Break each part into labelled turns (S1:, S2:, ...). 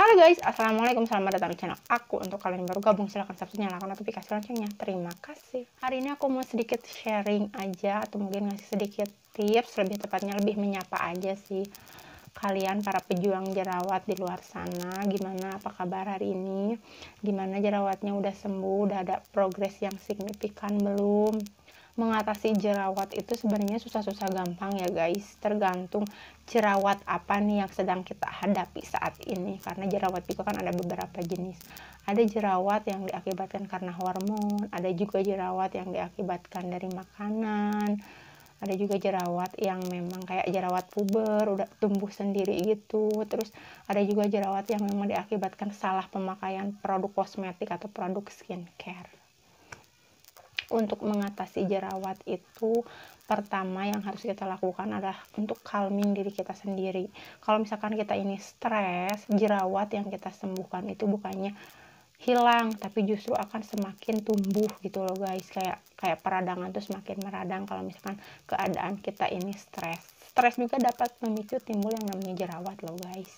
S1: Halo guys, assalamualaikum, selamat datang di channel aku. Untuk kalian yang baru gabung silahkan subscribe, nyalakan notifikasi loncengnya. Terima kasih. Hari ini aku mau sedikit sharing aja, atau mungkin ngasih sedikit tips, lebih tepatnya lebih menyapa aja sih kalian para pejuang jerawat di luar sana. Gimana, apa kabar hari ini? Gimana jerawatnya, udah sembuh, udah ada progres yang signifikan belum? Mengatasi jerawat itu sebenarnya susah-susah gampang ya guys, tergantung jerawat apa nih yang sedang kita hadapi saat ini, karena jerawat juga kan ada beberapa jenis. Ada jerawat yang diakibatkan karena hormon, ada juga jerawat yang diakibatkan dari makanan, ada juga jerawat yang memang kayak jerawat puber udah tumbuh sendiri gitu. Terus ada juga jerawat yang memang diakibatkan salah pemakaian produk kosmetik atau produk skincare. Untuk mengatasi jerawat itu, pertama yang harus kita lakukan adalah untuk calming diri kita sendiri. Kalau misalkan kita ini stres, jerawat yang kita sembuhkan itu bukannya hilang, tapi justru akan semakin tumbuh gitu loh guys. Kayak peradangan tuh semakin meradang kalau misalkan keadaan kita ini stres. Stres juga dapat memicu timbul yang namanya jerawat loh guys.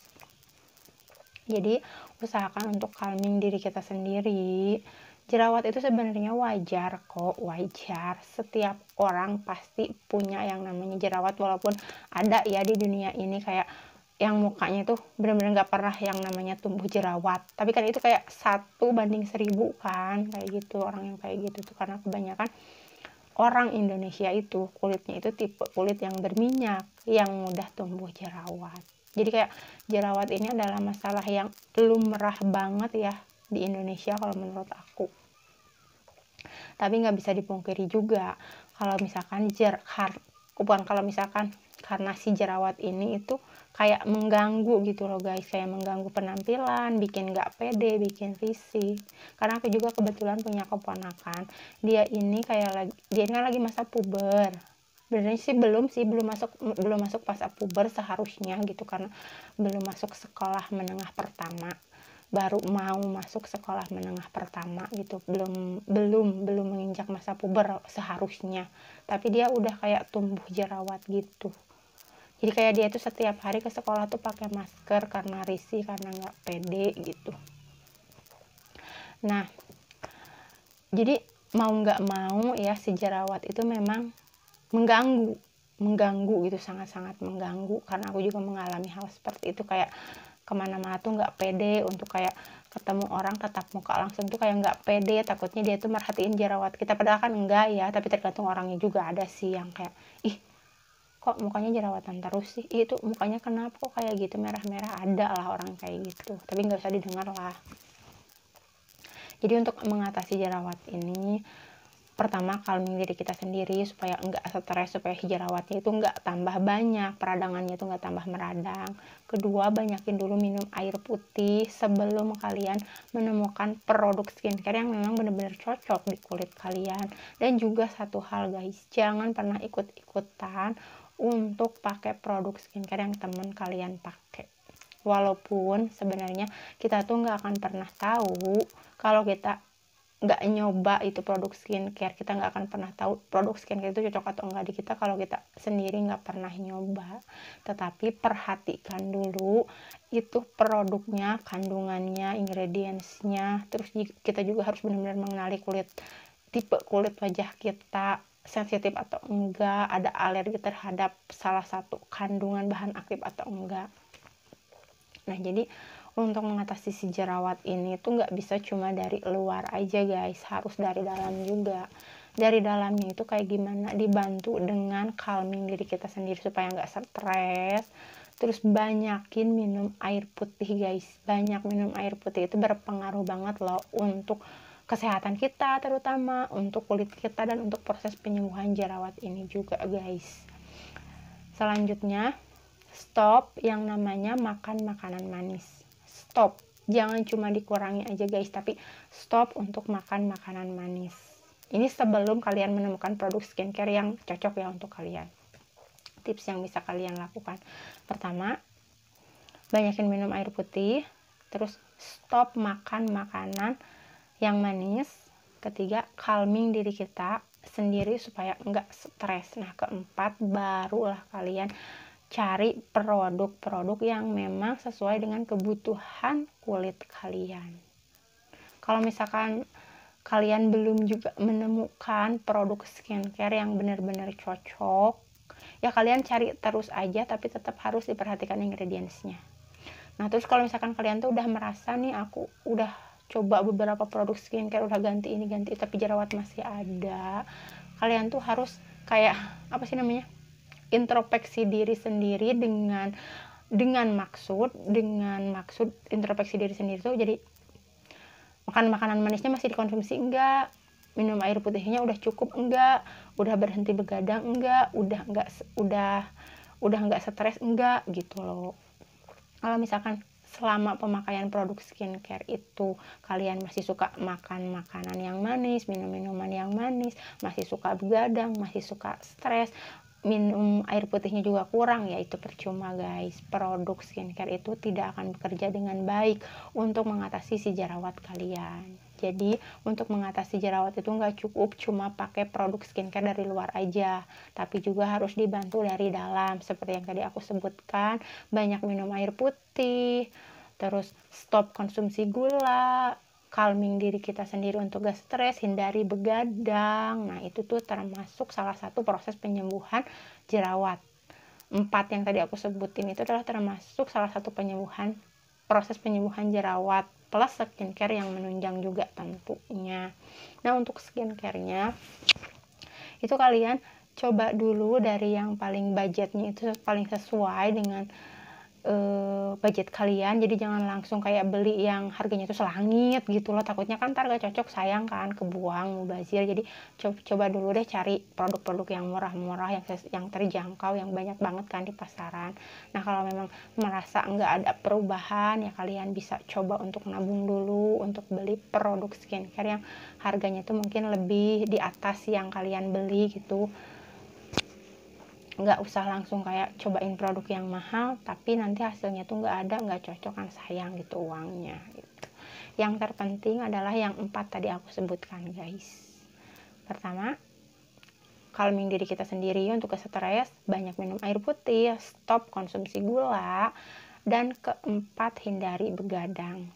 S1: Jadi usahakan untuk calming diri kita sendiri. Jerawat itu sebenarnya wajar kok, wajar. Setiap orang pasti punya yang namanya jerawat, walaupun ada ya di dunia ini kayak yang mukanya tuh bener-bener gak pernah yang namanya tumbuh jerawat. Tapi kan itu kayak 1:1000 kan, kayak gitu orang yang kayak gitu tuh, karena kebanyakan orang Indonesia itu kulitnya itu tipe kulit yang berminyak, yang mudah tumbuh jerawat. Jadi kayak jerawat ini adalah masalah yang lumrah banget ya di Indonesia kalau menurut aku. Tapi nggak bisa dipungkiri juga kalau misalkan karena si jerawat ini itu kayak mengganggu gitu loh guys, kayak mengganggu penampilan, bikin nggak pede, bikin risih. Karena aku juga kebetulan punya keponakan, dia ini kan lagi masa puber. Sebenarnya sih belum masuk fase puber seharusnya gitu, karena belum masuk sekolah menengah pertama, baru mau masuk sekolah menengah pertama gitu, belum menginjak masa puber seharusnya, tapi dia udah kayak tumbuh jerawat gitu. Jadi kayak dia tuh setiap hari ke sekolah tuh pakai masker karena risih, karena nggak pede gitu. Nah, jadi mau nggak mau ya, si jerawat itu memang mengganggu gitu, sangat-sangat mengganggu. Karena aku juga mengalami hal seperti itu, kayak kemana-mana tuh nggak pede, untuk kayak ketemu orang tatap muka langsung tuh kayak nggak pede, takutnya dia tuh merhatiin jerawat kita, padahal kan enggak ya. Tapi tergantung orangnya juga, ada sih yang kayak, ih kok mukanya jerawatan terus sih, itu mukanya kenapa kok kayak gitu merah-merah, ada lah orang kayak gitu, tapi nggak usah didengar lah. Jadi untuk mengatasi jerawat ini, pertama calming diri kita sendiri supaya enggak stres, supaya jerawatnya itu enggak tambah banyak, peradangannya itu enggak tambah meradang. Kedua, banyakin dulu minum air putih sebelum kalian menemukan produk skincare yang memang benar-benar cocok di kulit kalian. Dan juga satu hal guys, jangan pernah ikut-ikutan untuk pakai produk skincare yang teman kalian pakai. Walaupun sebenarnya kita tuh nggak akan pernah tahu, kalau kita nggak nyoba itu produk skincare, kita nggak akan pernah tahu produk skincare itu cocok atau enggak di kita kalau kita sendiri nggak pernah nyoba. Tetapi perhatikan dulu itu produknya, kandungannya, ingredientsnya. Terus kita juga harus benar-benar mengenali tipe kulit wajah kita, sensitif atau enggak, ada alergi terhadap salah satu kandungan bahan aktif atau enggak. Nah, jadi untuk mengatasi si jerawat ini tuh nggak bisa cuma dari luar aja guys, harus dari dalam juga. Dari dalamnya itu kayak gimana, dibantu dengan calming diri kita sendiri supaya nggak stres. Terus banyakin minum air putih guys, banyak minum air putih itu berpengaruh banget loh untuk kesehatan kita, terutama untuk kulit kita dan untuk proses penyembuhan jerawat ini juga guys. Selanjutnya, stop yang namanya makan makanan manis. Stop, jangan cuma dikurangi aja guys, tapi stop untuk makan makanan manis. Ini sebelum kalian menemukan produk skincare yang cocok ya untuk kalian. Tips yang bisa kalian lakukan, pertama, banyakin minum air putih. Terus stop makan makanan yang manis. Ketiga, calming diri kita sendiri supaya enggak stres. Nah, keempat, barulah kalian cari produk-produk yang memang sesuai dengan kebutuhan kulit kalian. Kalau misalkan kalian belum juga menemukan produk skincare yang benar-benar cocok, ya kalian cari terus aja, tapi tetap harus diperhatikan ingredientsnya. Nah terus kalau misalkan kalian tuh udah merasa nih, aku udah coba beberapa produk skincare, udah ganti ini ganti, tapi jerawat masih ada, kalian tuh harus kayak apa sih namanya, introspeksi diri sendiri dengan maksud introspeksi diri sendiri tuh jadi makan makanan manisnya masih dikonsumsi enggak, minum air putihnya udah cukup enggak, udah berhenti begadang enggak, udah enggak stres enggak gitu loh. Kalau misalkan selama pemakaian produk skincare itu kalian masih suka makan makanan yang manis, minum minuman yang manis, masih suka begadang, masih suka stres, minum air putihnya juga kurang, ya itu percuma guys. Produk skincare itu tidak akan bekerja dengan baik untuk mengatasi si jerawat kalian. Jadi untuk mengatasi jerawat itu nggak cukup cuma pakai produk skincare dari luar aja, tapi juga harus dibantu dari dalam. Seperti yang tadi aku sebutkan, banyak minum air putih, terus stop konsumsi gula, calming diri kita sendiri untuk gak stres, hindari begadang. Nah itu tuh termasuk salah satu proses penyembuhan jerawat. 4 yang tadi aku sebutin itu adalah termasuk salah satu proses penyembuhan jerawat, plus skincare yang menunjang juga tentunya. Nah untuk skincare-nya itu kalian coba dulu dari yang paling budgetnya itu paling sesuai dengan budget kalian. Jadi jangan langsung kayak beli yang harganya itu selangit gitu loh, takutnya kan ntar gak cocok, sayang kan, kebuang, mubazir. Jadi coba dulu deh cari produk-produk yang murah-murah, yang terjangkau, yang banyak banget kan di pasaran. Nah kalau memang merasa nggak ada perubahan, ya kalian bisa coba untuk nabung dulu untuk beli produk skincare yang harganya tuh mungkin lebih di atas yang kalian beli gitu. Nggak usah langsung kayak cobain produk yang mahal tapi nanti hasilnya tuh nggak ada, nggak cocok, kan sayang gitu uangnya gitu. Yang terpenting adalah yang 4 tadi aku sebutkan guys. Pertama, calming diri kita sendiri untuk stres, banyak minum air putih, stop konsumsi gula, dan keempat, hindari begadang.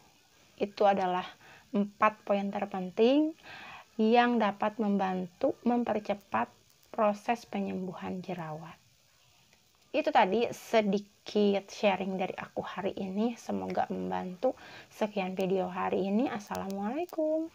S1: Itu adalah 4 poin terpenting yang dapat membantu mempercepat proses penyembuhan jerawat. Itu tadi sedikit sharing dari aku hari ini, semoga membantu. Sekian video hari ini, assalamualaikum.